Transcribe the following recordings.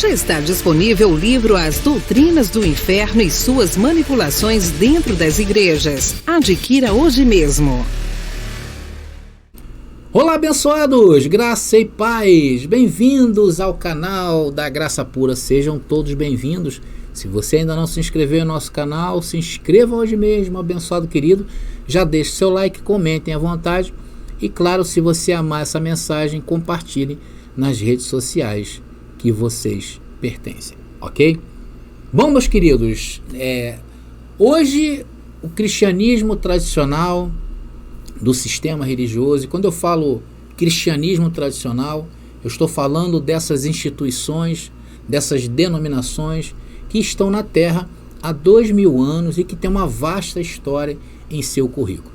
Já está disponível o livro As Doutrinas do Inferno e Suas Manipulações Dentro das Igrejas. Adquira hoje mesmo. Olá, abençoados! Graça e paz! Bem-vindos ao canal da Graça Pura. Sejam todos bem-vindos. Se você ainda não se inscreveu no nosso canal, se inscreva hoje mesmo, abençoado querido. Já deixe seu like, comentem à vontade. E claro, se você amar essa mensagem, compartilhe nas redes sociais que vocês pertencem, ok? Bom, meus queridos, hoje o cristianismo tradicional do sistema religioso, e quando eu falo cristianismo tradicional, eu estou falando dessas instituições, dessas denominações que estão na Terra há 2000 anos e que têm uma vasta história em seu currículo.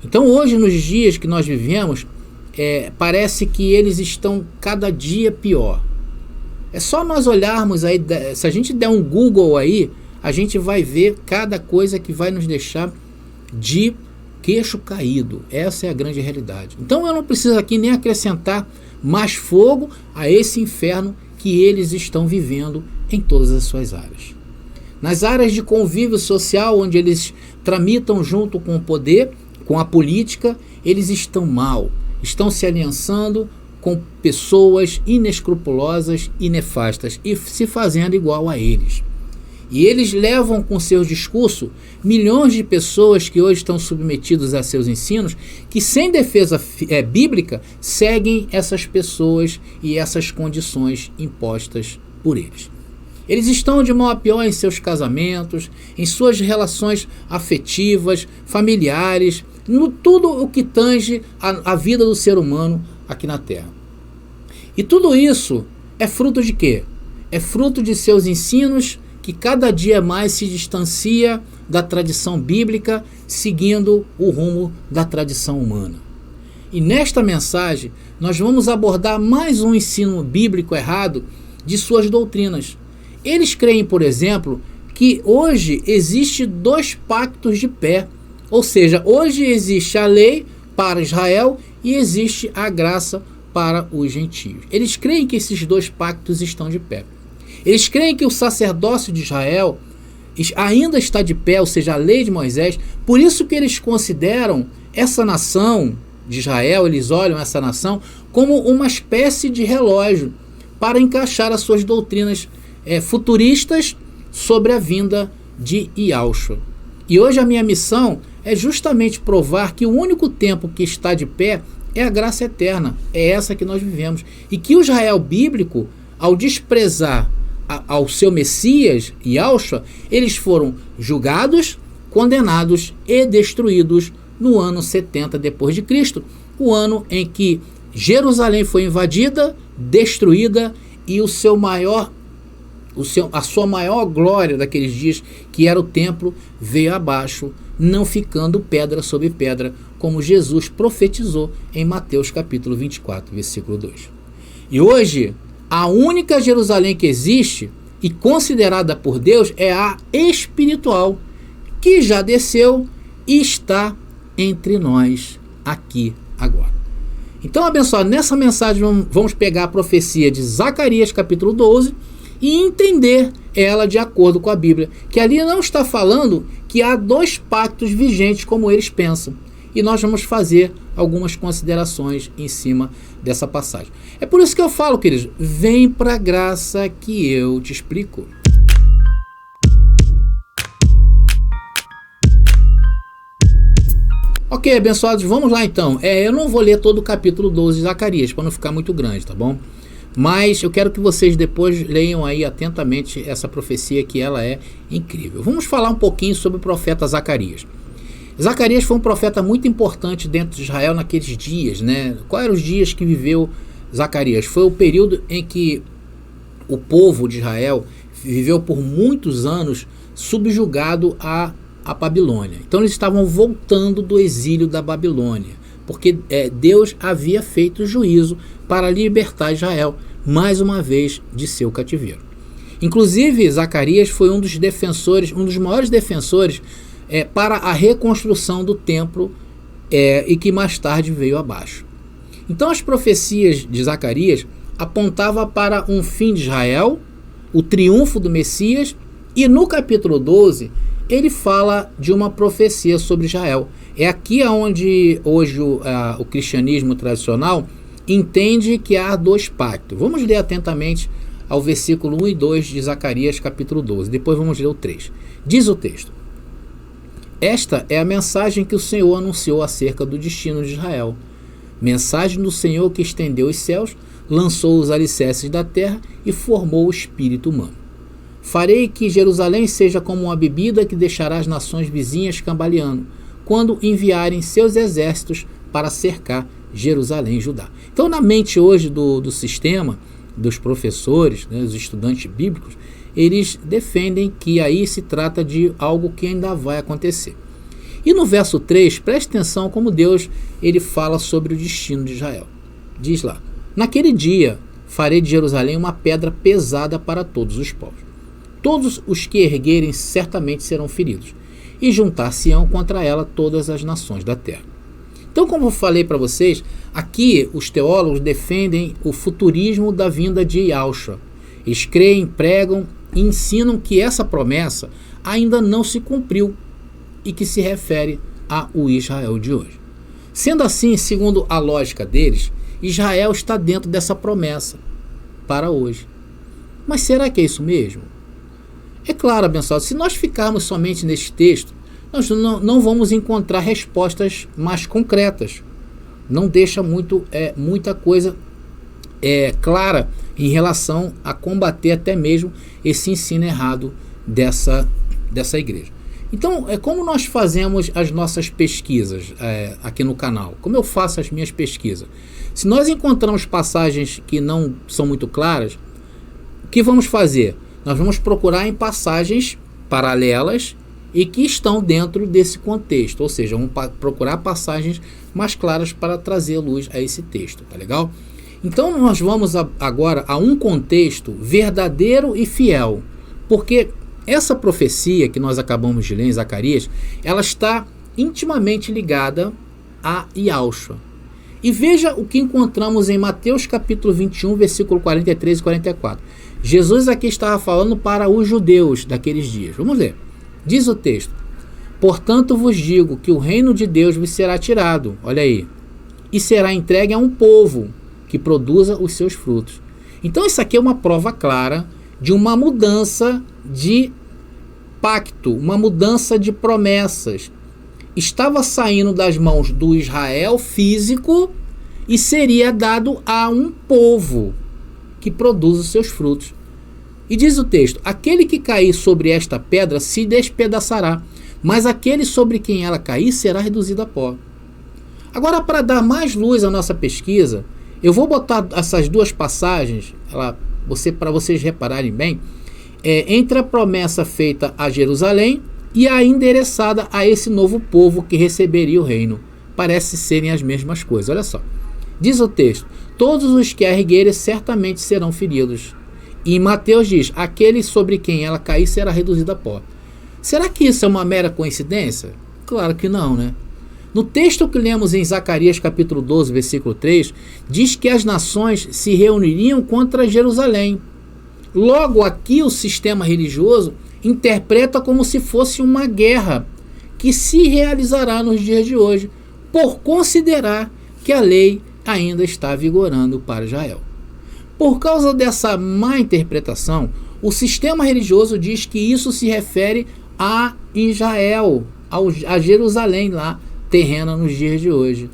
Então hoje, nos dias que nós vivemos, parece que eles estão cada dia pior. É só nós olharmos aí, se a gente der um Google aí, a gente vai ver cada coisa que vai nos deixar de queixo caído. Essa é a grande realidade. Então eu não preciso aqui nem acrescentar mais fogo a esse inferno que eles estão vivendo em todas as suas áreas. Nas áreas de convívio social, onde eles tramitam junto com o poder, com a política, eles estão mal, estão se aliançando com pessoas inescrupulosas e nefastas e se fazendo igual a eles. E eles levam com seus discursos milhões de pessoas que hoje estão submetidos a seus ensinos, que sem defesa bíblica seguem essas pessoas e essas condições impostas por eles. Eles estão de mal a pior em seus casamentos, em suas relações afetivas, familiares, no tudo o que tange a vida do ser humano aqui na Terra. E tudo isso é fruto de quê? É fruto de seus ensinos que cada dia mais se distancia da tradição bíblica, seguindo o rumo da tradição humana. E nesta mensagem nós vamos abordar mais um ensino bíblico errado de suas doutrinas. Eles creem, por exemplo, que hoje existe 2 pactos de pé. Ou seja, hoje existe a lei para Israel e existe a graça para os gentios. Eles creem que esses 2 pactos estão de pé. Eles creem que o sacerdócio de Israel ainda está de pé, ou seja, a lei de Moisés. Por isso que eles consideram essa nação de Israel, eles olham essa nação como uma espécie de relógio para encaixar as suas doutrinas futuristas sobre a vinda de Yahushua. E hoje a minha missão é justamente provar que o único tempo que está de pé é a graça eterna, é essa que nós vivemos. E que o Israel bíblico, ao desprezar ao seu Messias, Yahushua, eles foram julgados, condenados e destruídos no ano 70 depois de Cristo, o ano em que Jerusalém foi invadida, destruída e a sua maior glória daqueles dias, que era o templo, veio abaixo, não ficando pedra sobre pedra, como Jesus profetizou em Mateus capítulo 24, versículo 2. E hoje, a única Jerusalém que existe e considerada por Deus é a espiritual, que já desceu e está entre nós aqui agora. Então, abençoado, nessa mensagem vamos pegar a profecia de Zacarias capítulo 12 e entender ela de acordo com a Bíblia, que ali não está falando que há 2 pactos vigentes como eles pensam. E nós vamos fazer algumas considerações em cima dessa passagem. É por isso que eu falo, queridos, vem para a graça que eu te explico. Ok, abençoados, vamos lá então. Eu não vou ler todo o capítulo 12 de Zacarias, para não ficar muito grande, tá bom? Mas eu quero que vocês depois leiam aí atentamente essa profecia, que ela é incrível. Vamos falar um pouquinho sobre o profeta Zacarias. Zacarias foi um profeta muito importante dentro de Israel naqueles dias, né? Quais eram os dias que viveu Zacarias? Foi o período em que o povo de Israel viveu por muitos anos subjugado à Babilônia. Então eles estavam voltando do exílio da Babilônia, porque Deus havia feito juízo para libertar Israel, mais uma vez, de seu cativeiro. Inclusive, Zacarias foi um dos maiores defensores para a reconstrução do templo e que mais tarde veio abaixo. Então as profecias de Zacarias apontavam para um fim de Israel o triunfo do Messias, e no capítulo 12 ele fala de uma profecia sobre Israel. É aqui onde hoje o cristianismo tradicional entende que há dois pactos. Vamos ler atentamente ao versículo 1 e 2 de Zacarias capítulo 12, depois vamos ler o 3. Diz o texto: esta é a mensagem que o Senhor anunciou acerca do destino de Israel. Mensagem do Senhor que estendeu os céus, lançou os alicerces da terra e formou o espírito humano. Farei que Jerusalém seja como uma bebida que deixará as nações vizinhas cambaleando, quando enviarem seus exércitos para cercar Jerusalém e Judá. Então, na mente hoje do sistema, dos professores, né, dos estudantes bíblicos, eles defendem que aí se trata de algo que ainda vai acontecer. E no verso 3, preste atenção como Deus ele fala sobre o destino de Israel. Diz lá: naquele dia farei de Jerusalém uma pedra pesada para todos os povos. Todos os que erguerem certamente serão feridos, e juntar-se-ão contra ela todas as nações da terra. Então, como eu falei para vocês, aqui os teólogos defendem o futurismo da vinda de Yahushua. Eles creem, pregam e ensinam que essa promessa ainda não se cumpriu e que se refere ao Israel de hoje. Sendo assim, segundo a lógica deles, Israel está dentro dessa promessa para hoje. Mas será que é isso mesmo? É claro, abençoado, se nós ficarmos somente neste texto, nós não vamos encontrar respostas mais concretas. Não deixa muita coisa clara em relação a combater até mesmo esse ensino errado dessa igreja. Então, como nós fazemos as nossas pesquisas aqui no canal? Como eu faço as minhas pesquisas? Se nós encontramos passagens que não são muito claras, o que vamos fazer? Nós vamos procurar em passagens paralelas e que estão dentro desse contexto, ou seja, vamos procurar passagens mais claras para trazer luz a esse texto, tá legal? Então nós vamos agora a um contexto verdadeiro e fiel, porque essa profecia que nós acabamos de ler em Zacarias, ela está intimamente ligada a Yahushua. E veja o que encontramos em Mateus capítulo 21, versículo 43 e 44. Jesus aqui estava falando para os judeus daqueles dias. Vamos ler. Diz o texto: portanto vos digo que o reino de Deus vos será tirado, olha aí, e será entregue a um povo que produza os seus frutos. Então isso aqui é uma prova clara de uma mudança de pacto, uma mudança de promessas. Estava saindo das mãos do Israel físico e seria dado a um povo que produz os seus frutos. E diz o texto: aquele que cair sobre esta pedra se despedaçará, mas aquele sobre quem ela cair será reduzido a pó. Agora, para dar mais luz à nossa pesquisa, eu vou botar essas duas passagens para vocês repararem bem, entre a promessa feita a Jerusalém e a endereçada a esse novo povo que receberia o reino. Parece serem as mesmas coisas. Olha só. Diz o texto: todos os que a erguerem certamente serão feridos. E em Mateus diz: aquele sobre quem ela cair será reduzido a pó. Será que isso é uma mera coincidência? Claro que não, né? No texto que lemos em Zacarias capítulo 12, versículo 3, diz que as nações se reuniriam contra Jerusalém. Logo aqui o sistema religioso interpreta como se fosse uma guerra que se realizará nos dias de hoje, por considerar que a lei ainda está vigorando para Israel. Por causa dessa má interpretação, o sistema religioso diz que isso se refere a Israel, a Jerusalém lá, terrena nos dias de hoje.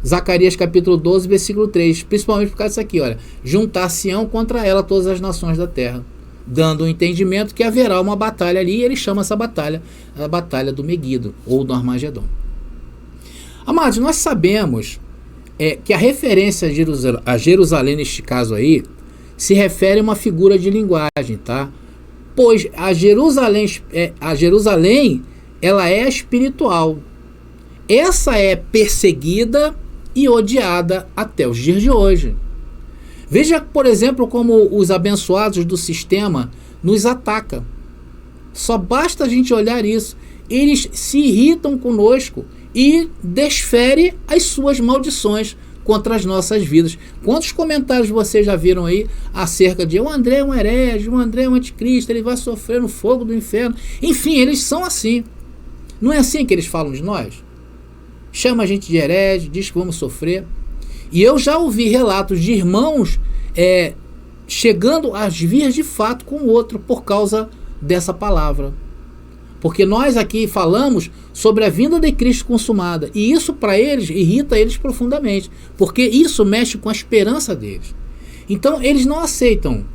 Zacarias capítulo 12, versículo 3, principalmente por causa disso aqui, olha: juntar-se-ão contra ela todas as nações da terra, dando o entendimento que haverá uma batalha ali, e ele chama essa batalha a batalha do Meguido, ou do Armagedon. Amados, nós sabemos que a referência a Jerusalém, neste caso aí, se refere a uma figura de linguagem, tá? Pois a Jerusalém, ela é espiritual. Essa é perseguida e odiada até os dias de hoje. Veja, por exemplo, como os abençoados do sistema nos atacam. Só basta a gente olhar isso. Eles se irritam conosco e desferem as suas maldições contra as nossas vidas. Quantos comentários vocês já viram aí acerca de o André é um herege, o André é um anticristo, ele vai sofrer no fogo do inferno. Enfim, eles são assim. Não é assim que eles falam de nós? Chama a gente de herege, diz que vamos sofrer. E eu já ouvi relatos de irmãos chegando às vias de fato com o outro por causa dessa palavra. Porque nós aqui falamos sobre a vinda de Cristo consumada. E isso para eles irrita eles profundamente. Porque isso mexe com a esperança deles. Então eles não aceitam.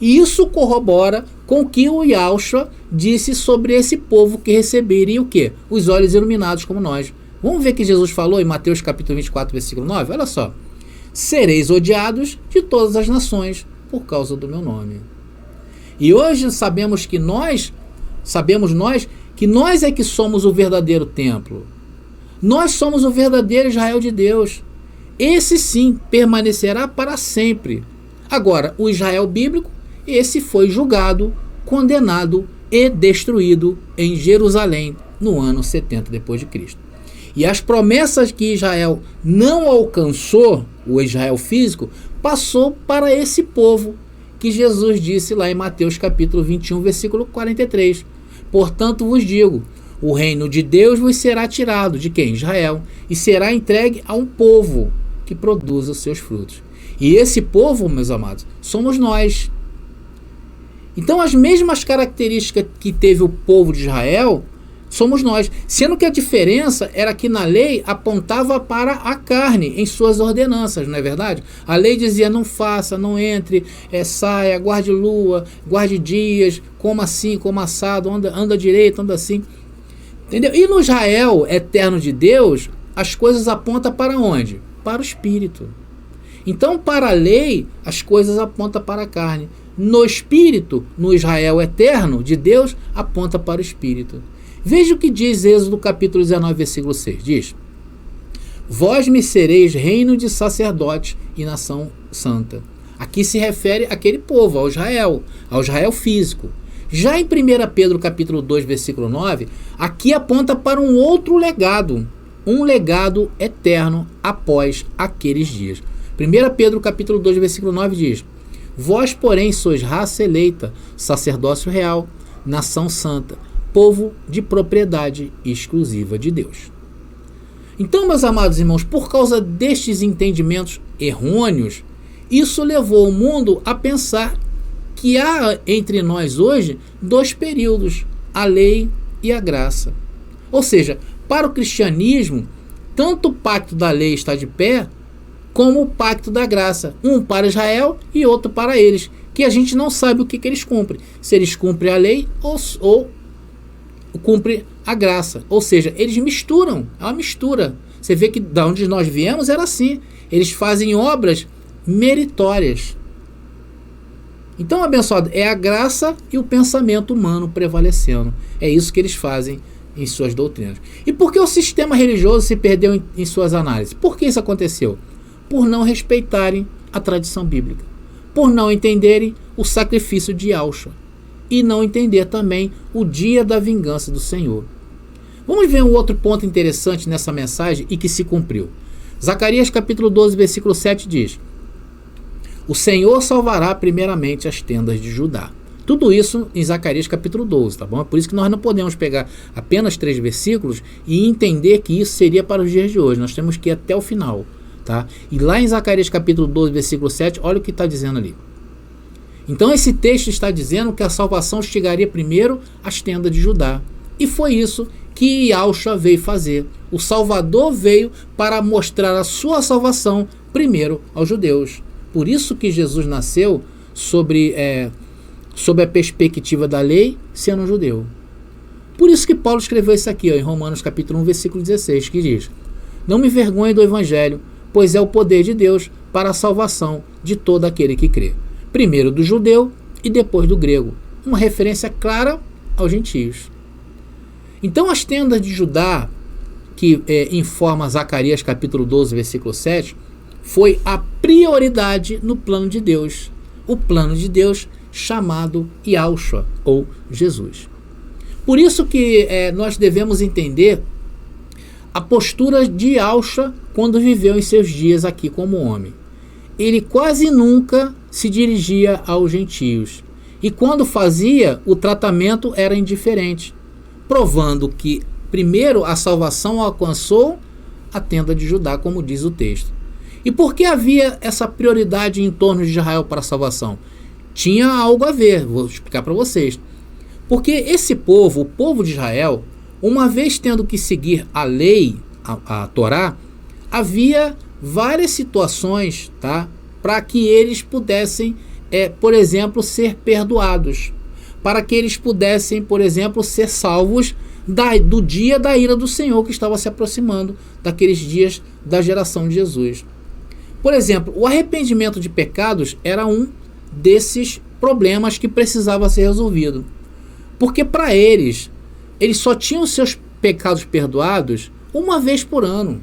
E isso corrobora com o que o Yahushua disse sobre esse povo que receberia o quê? Os olhos iluminados como nós. Vamos ver o que Jesus falou em Mateus capítulo 24, versículo 9? Olha só. Sereis odiados de todas as nações por causa do meu nome. E hoje sabemos nós é que somos o verdadeiro templo. Nós somos o verdadeiro Israel de Deus. Esse sim permanecerá para sempre. Agora, o Israel bíblico, esse foi julgado, condenado e destruído em Jerusalém no ano 70 depois de Cristo. E as promessas que Israel não alcançou, o Israel físico, passou para esse povo que Jesus disse lá em Mateus capítulo 21, versículo 43. Portanto vos digo, o reino de Deus vos será tirado, de quem? Israel, e será entregue a um povo que produza os seus frutos. E esse povo, meus amados, somos nós. Então as mesmas características que teve o povo de Israel, somos nós. Sendo que a diferença era que na lei apontava para a carne em suas ordenanças, não é verdade? A lei dizia não faça, não entre, saia, guarde lua, guarde dias, coma assim, coma assado, anda direito, anda assim. Entendeu? E no Israel eterno de Deus, as coisas apontam para onde? Para o Espírito. Então, para a lei, as coisas apontam para a carne. No Espírito, no Israel eterno de Deus, aponta para o Espírito. Veja o que diz Êxodo capítulo 19, versículo 6. Diz: vós me sereis reino de sacerdotes e nação santa. Aqui se refere àquele povo, ao Israel físico. Já em 1 Pedro capítulo 2, versículo 9, aqui aponta para um outro legado, um legado eterno após aqueles dias. 1 Pedro capítulo 2, versículo 9 diz: vós, porém, sois raça eleita, sacerdócio real, nação santa, povo de propriedade exclusiva de Deus. Então, meus amados irmãos, por causa destes entendimentos errôneos, isso levou o mundo a pensar que há entre nós hoje dois períodos, a lei e a graça. Ou seja, para o cristianismo, tanto o pacto da lei está de pé, como o pacto da graça, um para Israel e outro para eles, que a gente não sabe o que eles cumprem, se eles cumprem a lei ou cumpre a graça. Ou seja, eles misturam, é uma mistura. Você vê que da onde nós viemos era assim. Eles fazem obras meritórias. Então, abençoado, é a graça e o pensamento humano prevalecendo. É isso que eles fazem em suas doutrinas. E por que o sistema religioso se perdeu em suas análises? Por que isso aconteceu? Por não respeitarem a tradição bíblica. Por não entenderem o sacrifício de Yahushua. E não entender também o dia da vingança do Senhor. Vamos ver um outro ponto interessante nessa mensagem e que se cumpriu. Zacarias capítulo 12, versículo 7 diz: o Senhor salvará primeiramente as tendas de Judá. Tudo isso em Zacarias capítulo 12, tá bom? É por isso que nós não podemos pegar apenas 3 versículos e entender que isso seria para os dias de hoje. Nós temos que ir até o final, tá? E lá em Zacarias capítulo 12, versículo 7, olha o que está dizendo ali. Então esse texto está dizendo que a salvação chegaria primeiro às tendas de Judá. E foi isso que Yahushua veio fazer. O Salvador veio para mostrar a sua salvação primeiro aos judeus. Por isso que Jesus nasceu sob a perspectiva da lei, sendo judeu. Por isso que Paulo escreveu isso aqui, em Romanos capítulo 1, versículo 16, que diz: não me envergonhe do evangelho, pois é o poder de Deus para a salvação de todo aquele que crê. Primeiro do judeu e depois do grego. Uma referência clara aos gentios. Então as tendas de Judá, que informa Zacarias capítulo 12, versículo 7, foi a prioridade no plano de Deus. O plano de Deus chamado Yahushua, ou Jesus. Por isso que nós devemos entender a postura de Yahshua quando viveu em seus dias aqui como homem. Ele quase nunca se dirigia aos gentios. E quando fazia, o tratamento era indiferente, provando que primeiro a salvação alcançou a tenda de Judá, como diz o texto. E por que havia essa prioridade em torno de Israel para a salvação? Tinha algo a ver, vou explicar para vocês. Porque esse povo, o povo de Israel, uma vez tendo que seguir a lei, a Torá, havia várias situações, tá, para que eles pudessem, por exemplo, ser perdoados. Para que eles pudessem, por exemplo, ser salvos do dia da ira do Senhor que estava se aproximando, daqueles dias da geração de Jesus. Por exemplo, o arrependimento de pecados era um desses problemas que precisava ser resolvido. Porque para eles só tinham seus pecados perdoados uma vez por ano,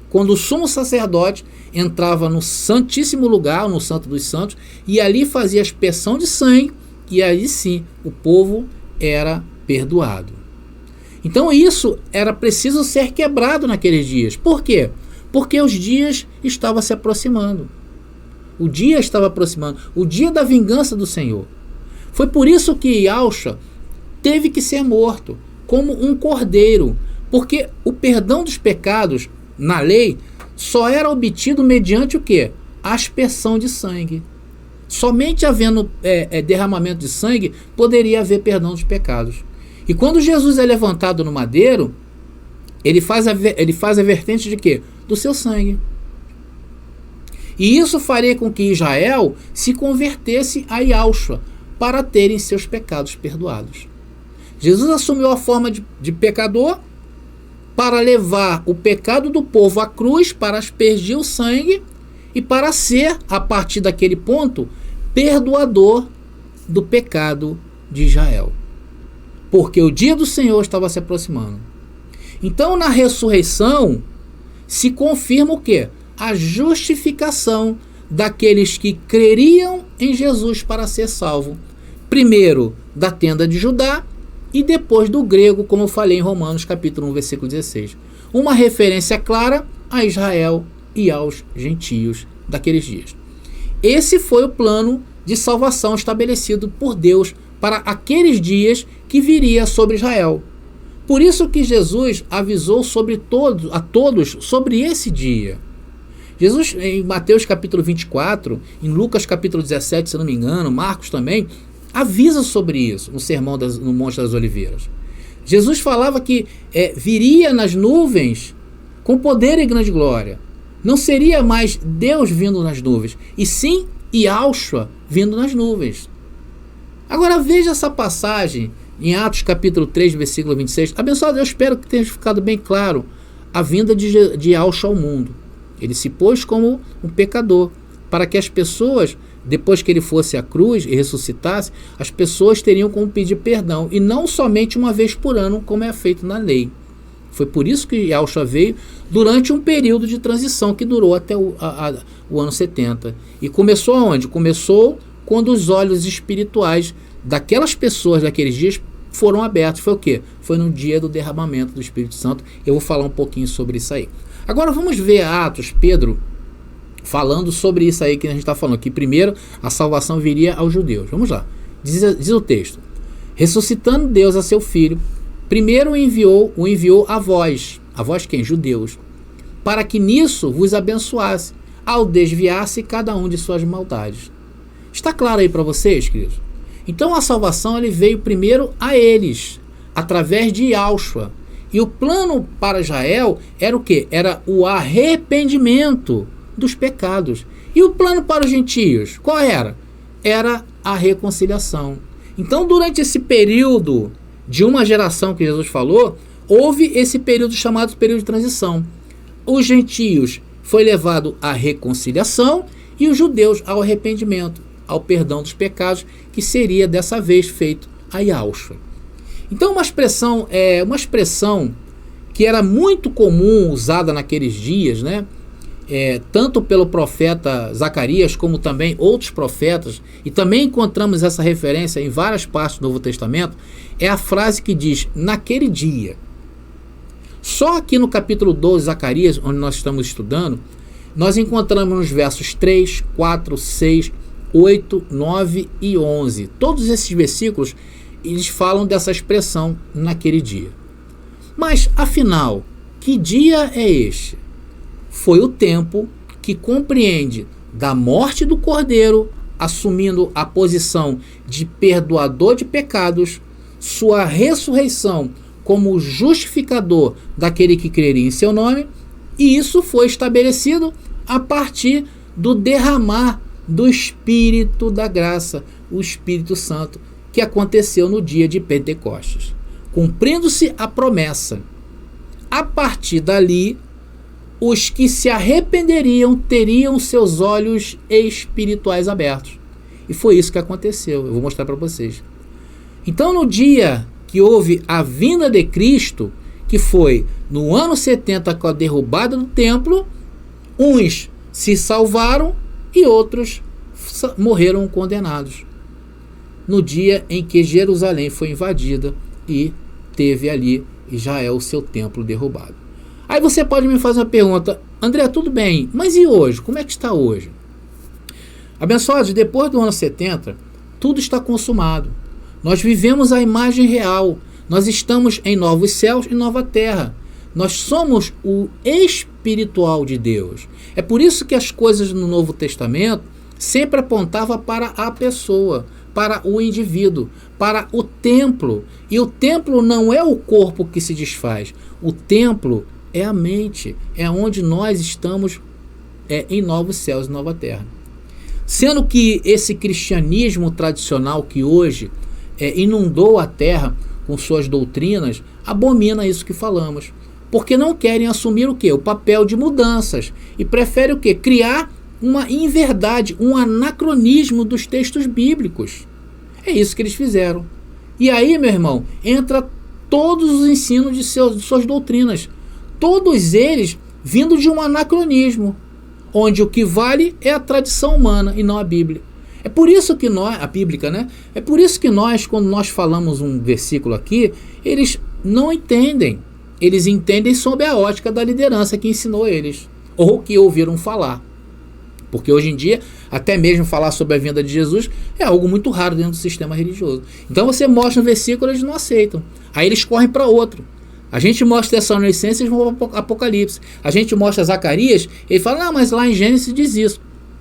quando o sumo sacerdote entrava no santíssimo lugar, no Santo dos Santos, e ali fazia a aspersão de sangue, e aí sim o povo era perdoado. Então isso era preciso ser quebrado naqueles dias. Por quê? Porque os dias estavam se aproximando. O dia estava aproximando, o dia da vingança do Senhor. Foi por isso que Yahshua teve que ser morto, como um cordeiro, porque o perdão dos pecados, na lei, só era obtido mediante o quê? A aspersão de sangue. Somente havendo derramamento de sangue, poderia haver perdão dos pecados. E quando Jesus é levantado no madeiro, ele faz a vertente de quê? Do seu sangue. E isso faria com que Israel se convertesse a Yahshua para terem seus pecados perdoados. Jesus assumiu a forma de pecador para levar o pecado do povo à cruz, para aspergir o sangue e para ser, a partir daquele ponto, perdoador do pecado de Israel. Porque o dia do Senhor estava se aproximando. Então, na ressurreição, se confirma o quê? A justificação daqueles que creriam em Jesus para ser salvo. Primeiro da tenda de Judá e depois do grego, como eu falei em Romanos capítulo 1, versículo 16. Uma referência clara a Israel e aos gentios daqueles dias. Esse foi o plano de salvação estabelecido por Deus para aqueles dias que viria sobre Israel. Por isso que Jesus avisou a todos sobre esse dia. Jesus, em Mateus capítulo 24, em Lucas capítulo 17, se não me engano, Marcos também, avisa sobre isso no sermão no Monte das Oliveiras. Jesus falava que viria nas nuvens com poder e grande glória. Não seria mais Deus vindo nas nuvens, e sim Yahshua vindo nas nuvens. Agora veja essa passagem em Atos capítulo 3, versículo 26. Abençoado, eu espero que tenha ficado bem claro a vinda de Yahshua ao mundo. Ele se pôs como um pecador, para que as pessoas, depois que ele fosse à cruz e ressuscitasse, as pessoas teriam como pedir perdão, e não somente uma vez por ano, como é feito na lei. Foi por isso que Yahshua veio durante um período de transição que durou até o ano 70. E começou aonde? Começou quando os olhos espirituais daquelas pessoas daqueles dias foram abertos. Foi o quê? Foi no dia do derramamento do Espírito Santo. Eu vou falar um pouquinho sobre isso aí. Agora vamos ver Atos, Pedro, falando sobre isso aí que a gente está falando. Que primeiro a salvação viria aos judeus. Vamos lá. Diz o texto. Ressuscitando Deus a seu Filho, primeiro o enviou a vós. A vós quem? Judeus. Para que nisso vos abençoasse, ao desviar-se cada um de suas maldades. Está claro aí para vocês, queridos? Então a salvação ele veio primeiro a eles, através de Yahshua. E o plano para Israel era o quê? Era o arrependimento dos pecados. E o plano para os gentios, qual era? Era a reconciliação. Então, durante esse período de uma geração que Jesus falou, houve esse período chamado período de transição. Os gentios foi levado à reconciliação e os judeus ao arrependimento, ao perdão dos pecados, que seria dessa vez feito a Yahshua. Então uma expressão que era muito comum usada naqueles dias, né? Tanto pelo profeta Zacarias como também outros profetas, e também encontramos essa referência em várias partes do Novo Testamento, é a frase que diz, naquele dia. Só aqui no capítulo 12, Zacarias, onde nós estamos estudando, nós encontramos nos versos 3, 4, 6, 8, 9 e 11. Todos esses versículos, eles falam dessa expressão naquele dia. Mas, afinal, que dia é este? Foi o tempo que compreende da morte do Cordeiro, assumindo a posição de perdoador de pecados, sua ressurreição como justificador daquele que creria em seu nome, e isso foi estabelecido a partir do derramar do Espírito da graça, o Espírito Santo, que aconteceu no dia de Pentecostes, cumprindo-se a promessa. A partir dali, os que se arrependeriam teriam seus olhos espirituais abertos. E foi isso que aconteceu. Eu vou mostrar para vocês. Então, no dia que houve a vinda de Cristo, que foi no ano 70 com a derrubada do templo, uns se salvaram e outros morreram condenados. No dia em que Jerusalém foi invadida e teve ali Israel seu templo derrubado. Aí você pode me fazer uma pergunta: André, tudo bem, mas e hoje? Como é que está hoje? Abençoados, depois do ano 70, tudo está consumado. Nós vivemos a imagem real. Nós estamos em novos céus e nova terra. Nós somos o espiritual de Deus. É por isso que as coisas no Novo Testamento sempre apontavam para a pessoa, para o indivíduo, para o templo. E o templo não é o corpo que se desfaz. O templo é a mente. É onde nós estamos em novos céus e nova terra. Sendo que esse cristianismo tradicional que hoje inundou a terra com suas doutrinas, abomina isso que falamos. Porque não querem assumir o quê? O papel de mudanças. E preferem o quê? Criar uma inverdade, um anacronismo dos textos bíblicos. É isso que eles fizeram. E aí, meu irmão, entra todos os ensinos de suas doutrinas. Todos eles vindo de um anacronismo, onde o que vale é a tradição humana e não a Bíblia. É por isso que nós, a bíblica, né? É por isso que nós, quando nós falamos um versículo aqui, eles não entendem. Eles entendem sob a ótica da liderança que ensinou eles, ou que ouviram falar. Porque hoje em dia, até mesmo falar sobre a vinda de Jesus é algo muito raro dentro do sistema religioso. Então você mostra um versículo, eles não aceitam. Aí eles correm para outro. A gente mostra Tessalonicenses, eles vão para Apocalipse. A gente mostra Zacarias, ele fala, não, mas lá em Gênesis diz isso.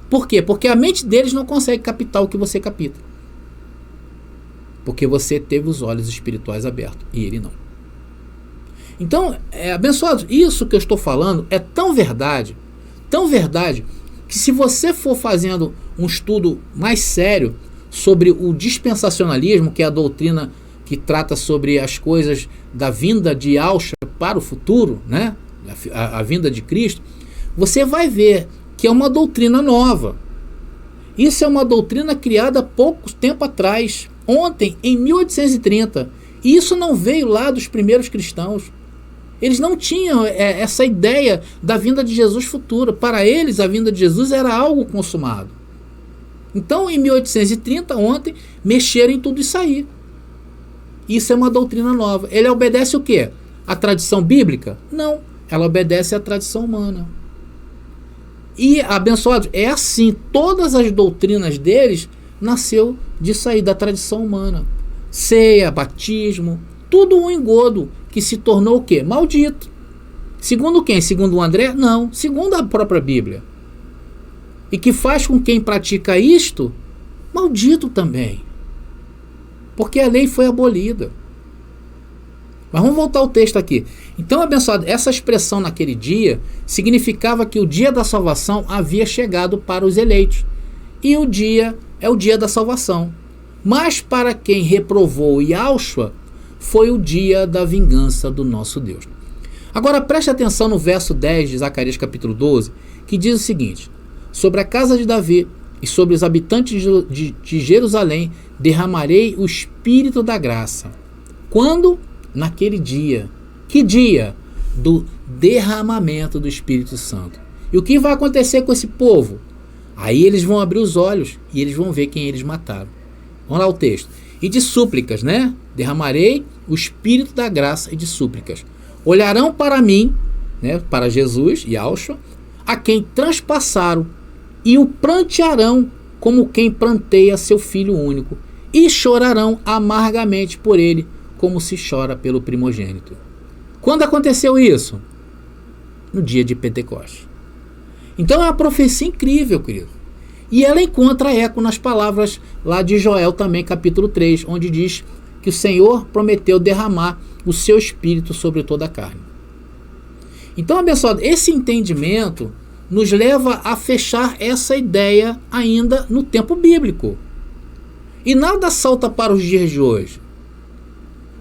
Por quê? Porque a mente deles não consegue captar o que você capta. Porque você teve os olhos espirituais abertos e ele não. Então, abençoados, isso que eu estou falando é tão verdade, que se você for fazendo um estudo mais sério sobre o dispensacionalismo, que é a doutrina que trata sobre as coisas da vinda de Yahshua para o futuro, né? A vinda de Cristo, você vai ver que é uma doutrina nova. Isso é uma doutrina criada há pouco tempo atrás, ontem, em 1830. E isso não veio lá dos primeiros cristãos. Eles não tinham essa ideia da vinda de Jesus futura. Para eles, a vinda de Jesus era algo consumado. Então, em 1830, ontem, mexeram em tudo isso aí. Isso é uma doutrina nova. Ele obedece o quê? A tradição bíblica? Não. Ela obedece à tradição humana. E, abençoados, é assim. Todas as doutrinas deles nasceu de sair da tradição humana. Ceia, batismo, tudo um engodo que se tornou o quê? Maldito. Segundo quem? Segundo o André? Não. Segundo a própria Bíblia. E que faz com quem pratica isto maldito também. Porque a lei foi abolida. Mas vamos voltar ao texto aqui. Então, abençoado, essa expressão naquele dia significava que o dia da salvação havia chegado para os eleitos. E o dia é o dia da salvação. Mas para quem reprovou Yahshua, foi o dia da vingança do nosso Deus. Agora preste atenção no verso 10 de Zacarias capítulo 12, que diz o seguinte: sobre a casa de Davi e sobre os habitantes de Jerusalém derramarei o Espírito da graça. Quando? Naquele dia. Que dia? Do derramamento do Espírito Santo. E o que vai acontecer com esse povo? Aí eles vão abrir os olhos e eles vão ver quem eles mataram. Vamos lá o texto. E de súplicas, né? Derramarei o Espírito da graça e de súplicas. Olharão para mim, né, para Jesus, Yahshua, a quem transpassaram, e o prantearão como quem pranteia seu filho único, e chorarão amargamente por ele, como se chora pelo primogênito. Quando aconteceu isso? No dia de Pentecostes. Então é uma profecia incrível, querido. E ela encontra eco nas palavras lá de Joel também, capítulo 3, onde diz que o Senhor prometeu derramar o seu espírito sobre toda a carne. Então, abençoado, esse entendimento nos leva a fechar essa ideia ainda no tempo bíblico. E nada salta para os dias de hoje.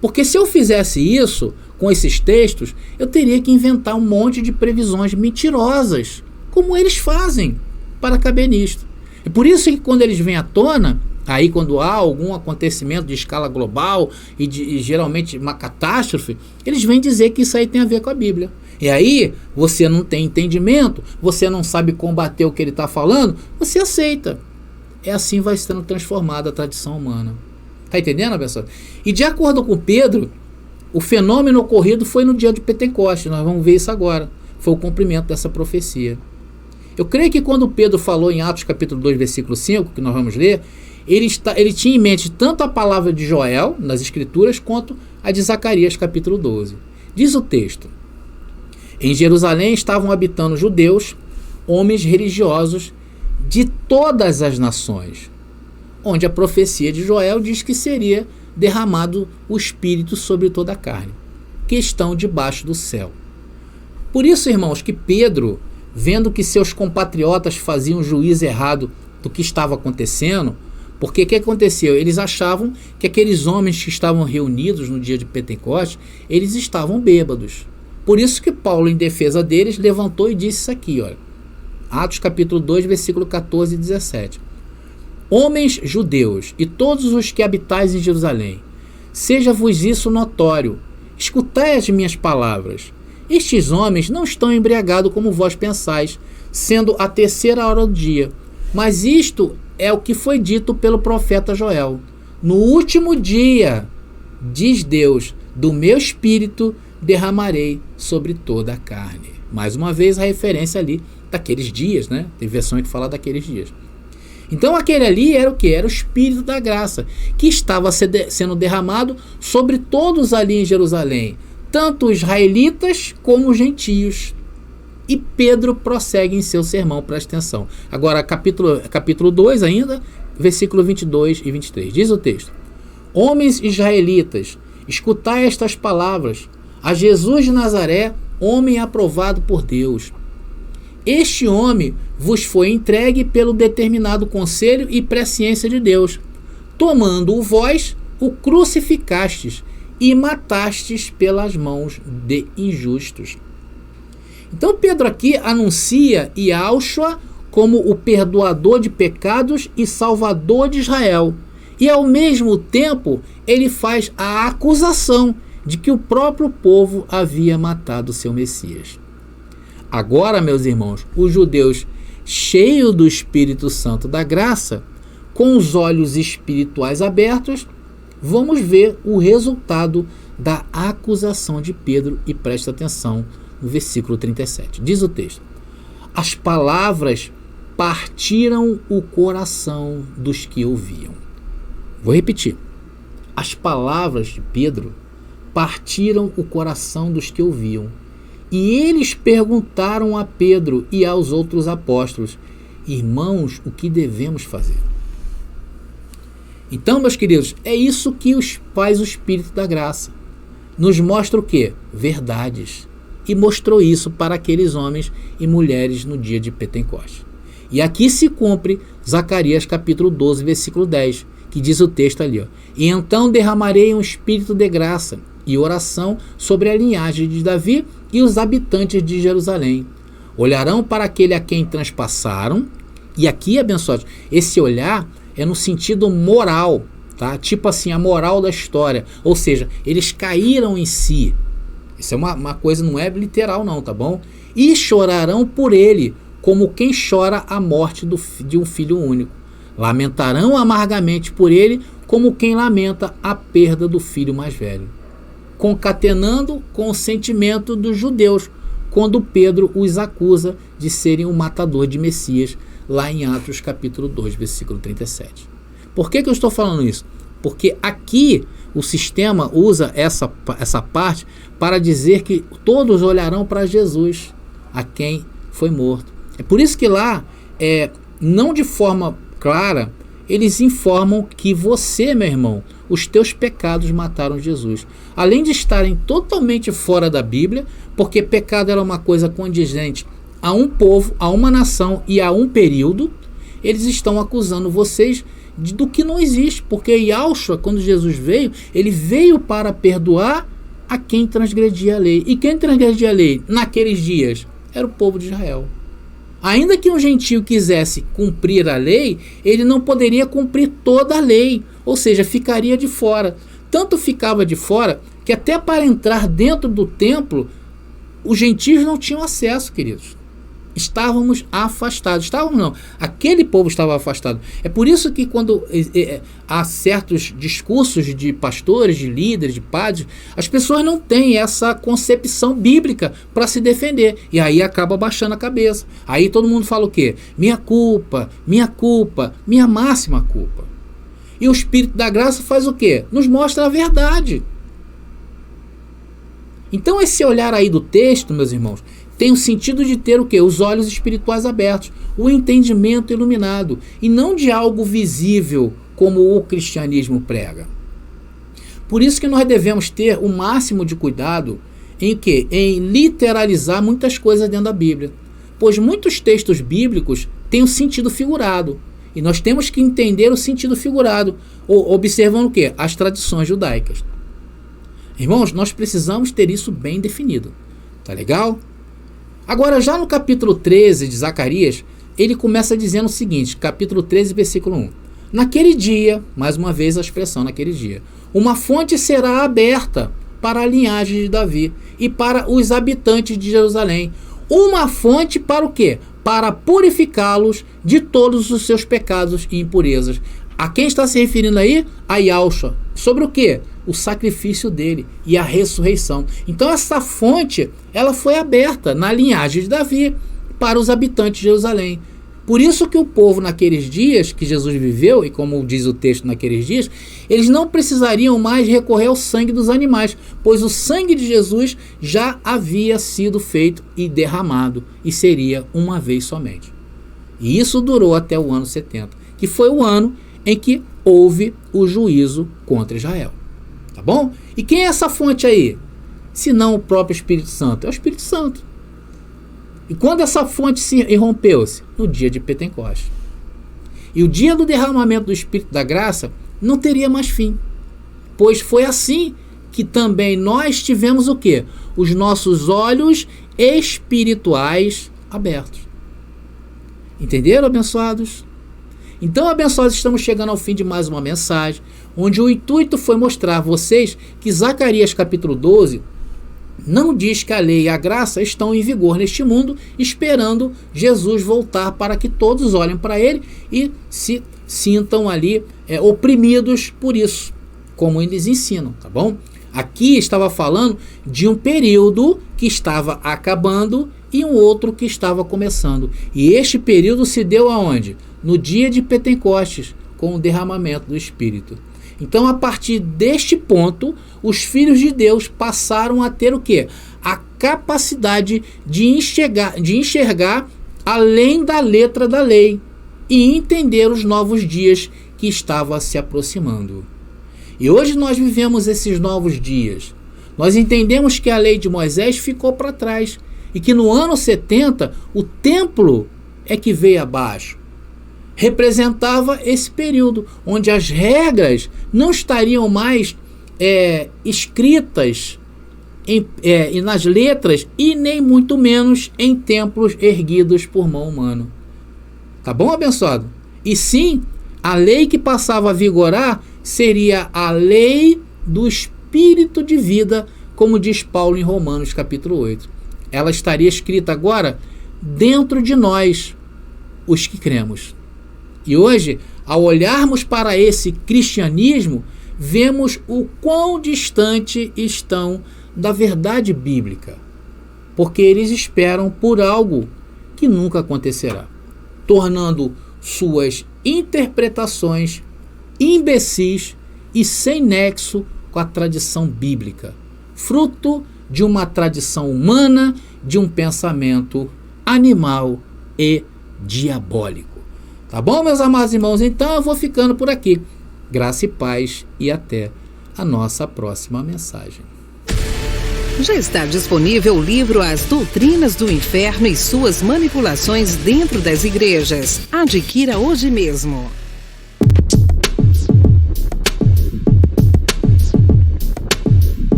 Porque se eu fizesse isso com esses textos, eu teria que inventar um monte de previsões mentirosas, como eles fazem, para caber nisto. É por isso que quando eles vêm à tona, aí quando há algum acontecimento de escala global e geralmente uma catástrofe, eles vêm dizer que isso aí tem a ver com a Bíblia. E aí você não tem entendimento, você não sabe combater o que ele está falando, você aceita. É assim vai sendo transformada a tradição humana. Está entendendo, pessoal? E de acordo com Pedro, o fenômeno ocorrido foi no dia de Pentecostes. Nós vamos ver isso agora. Foi o cumprimento dessa profecia. Eu creio que quando Pedro falou em Atos capítulo 2, versículo 5, que nós vamos ler, ele tinha em mente tanto a palavra de Joel, nas Escrituras, quanto a de Zacarias capítulo 12. Diz o texto: em Jerusalém estavam habitando judeus, homens religiosos de todas as nações, onde a profecia de Joel diz que seria derramado o Espírito sobre toda a carne, que estão debaixo do céu. Por isso, irmãos, que Pedro, vendo que seus compatriotas faziam juízo errado do que estava acontecendo, porque o que aconteceu? Eles achavam que aqueles homens que estavam reunidos no dia de Pentecostes, eles estavam bêbados. Por isso que Paulo, em defesa deles, levantou e disse isso aqui, olha, Atos capítulo 2, versículo 14 e 17. Homens judeus e todos os que habitais em Jerusalém, seja-vos isso notório, escutai as minhas palavras. Estes homens não estão embriagados como vós pensais, sendo a 3ª hora do dia. Mas isto é o que foi dito pelo profeta Joel. No último dia, diz Deus, do meu espírito derramarei sobre toda a carne. Mais uma vez a referência ali daqueles dias, né? Tem versão que fala daqueles dias. Então aquele ali era o que? Era o Espírito da graça, que estava sendo derramado sobre todos ali em Jerusalém, tanto os israelitas como os gentios. E Pedro prossegue em seu sermão, presta atenção. Agora capítulo 2 ainda, versículo 22 e 23. Diz o texto: homens israelitas, escutai estas palavras. A Jesus de Nazaré, homem aprovado por Deus. Este homem vos foi entregue pelo determinado conselho e presciência de Deus. Tomando-o vós, o crucificastes e matastes pelas mãos de injustos. Então Pedro aqui anuncia Yahshua como o perdoador de pecados e salvador de Israel. E ao mesmo tempo ele faz a acusação de que o próprio povo havia matado seu Messias. Agora, meus irmãos, os judeus, cheios do Espírito Santo da graça, com os olhos espirituais abertos, vamos ver o resultado da acusação de Pedro, e presta atenção no versículo 37. Diz o texto: as palavras partiram o coração dos que ouviam. Vou repetir. As palavras de Pedro partiram o coração dos que ouviam. E eles perguntaram a Pedro e aos outros apóstolos: irmãos, o que devemos fazer? Então, meus queridos, é isso que faz o Espírito da Graça. Nos mostra o quê? Verdades. E mostrou isso para aqueles homens e mulheres no dia de Pentecostes. E aqui se cumpre Zacarias capítulo 12, versículo 10, que diz o texto ali, ó: e então derramarei um espírito de graça e oração sobre a linhagem de Davi e os habitantes de Jerusalém. Olharão para aquele a quem transpassaram. E aqui, abençoados, esse olhar é no sentido moral, tá? Tipo assim, a moral da história. Ou seja, eles caíram em si. Isso é uma coisa, não é literal não, tá bom? E chorarão por ele, como quem chora a morte de um filho único. Lamentarão amargamente por ele, como quem lamenta a perda do filho mais velho. concatenando com o sentimento dos judeus, quando Pedro os acusa de serem um matador de Messias, lá em Atos capítulo 2, versículo 37. Por que eu estou falando isso? Porque aqui o sistema usa essa parte para dizer que todos olharão para Jesus, a quem foi morto. É por isso que lá, não de forma clara, eles informam que você, meu irmão, os teus pecados mataram Jesus. Além de estarem totalmente fora da Bíblia, porque pecado era uma coisa condizente a um povo, a uma nação e a um período, eles estão acusando vocês do que não existe, porque Yahshua, quando Jesus veio, ele veio para perdoar a quem transgredia a lei. E quem transgredia a lei naqueles dias era o povo de Israel. Ainda que um gentio quisesse cumprir a lei, ele não poderia cumprir toda a lei, ou seja, ficaria de fora. Tanto ficava de fora que até para entrar dentro do templo, os gentios não tinham acesso, queridos. Estávamos afastados. Estávamos não. Aquele povo estava afastado. É por isso que quando há certos discursos de pastores, de líderes, de padres, as pessoas não têm essa concepção bíblica para se defender. E aí acaba baixando a cabeça. Aí todo mundo fala o quê? Minha culpa, minha máxima culpa. E o Espírito da Graça faz o quê? Nos mostra a verdade. Então esse olhar aí do texto, meus irmãos, tem o sentido de ter o quê? Os olhos espirituais abertos, o entendimento iluminado, e não de algo visível, como o cristianismo prega. Por isso que nós devemos ter o máximo de cuidado em quê? Em literalizar muitas coisas dentro da Bíblia. Pois muitos textos bíblicos têm um sentido figurado, e nós temos que entender o sentido figurado, observando o quê? As tradições judaicas. Irmãos, nós precisamos ter isso bem definido. Tá legal? Agora, já no capítulo 13 de Zacarias, ele começa dizendo o seguinte, capítulo 13, versículo 1. Naquele dia, mais uma vez a expressão naquele dia, uma fonte será aberta para a linhagem de Davi e para os habitantes de Jerusalém. Uma fonte para o quê? Para purificá-los de todos os seus pecados e impurezas. A quem está se referindo aí? A Yahshua. Sobre o quê? O sacrifício dele e a ressurreição. Então essa fonte, ela foi aberta na linhagem de Davi para os habitantes de Jerusalém. Por isso que o povo naqueles dias que Jesus viveu, e como diz o texto naqueles dias, eles não precisariam mais recorrer ao sangue dos animais, pois o sangue de Jesus já havia sido feito e derramado, e seria uma vez somente. E isso durou até o ano 70, que foi o ano em que houve o juízo contra Israel. Tá bom? E quem é essa fonte aí? Se não o próprio Espírito Santo. É o Espírito Santo. E quando essa fonte se irrompeu-se? No dia de Pentecostes. E o dia do derramamento do Espírito da Graça não teria mais fim. Pois foi assim que também nós tivemos o quê? Os nossos olhos espirituais abertos. Entenderam, abençoados? Então, abençoados, estamos chegando ao fim de mais uma mensagem, onde o intuito foi mostrar a vocês que Zacarias capítulo 12 não diz que a lei e a graça estão em vigor neste mundo, esperando Jesus voltar para que todos olhem para ele e se sintam ali oprimidos por isso, como eles ensinam, tá bom? Aqui estava falando de um período que estava acabando e um outro que estava começando. E este período se deu aonde? No dia de Pentecostes, com o derramamento do Espírito. Então, a partir deste ponto, os filhos de Deus passaram a ter o quê? A capacidade de enxergar além da letra da lei e entender os novos dias que estavam se aproximando. E hoje nós vivemos esses novos dias. Nós entendemos que a lei de Moisés ficou para trás e que no ano 70 o templo é que veio abaixo. Representava esse período onde as regras não estariam mais escritas nas letras e nem muito menos em templos erguidos por mão humana. Tá bom, abençoado? E sim, a lei que passava a vigorar seria a lei do Espírito de vida, como diz Paulo em Romanos capítulo 8. Ela estaria escrita agora dentro de nós, os que cremos. E hoje, ao olharmos para esse cristianismo, vemos o quão distante estão da verdade bíblica, porque eles esperam por algo que nunca acontecerá, tornando suas interpretações imbecis e sem nexo com a tradição bíblica, fruto de uma tradição humana, de um pensamento animal e diabólico. Tá bom, meus amados irmãos? Então eu vou ficando por aqui. Graça e paz e até a nossa próxima mensagem. Já está disponível o livro As Doutrinas do Inferno e Suas Manipulações Dentro das Igrejas. Adquira hoje mesmo.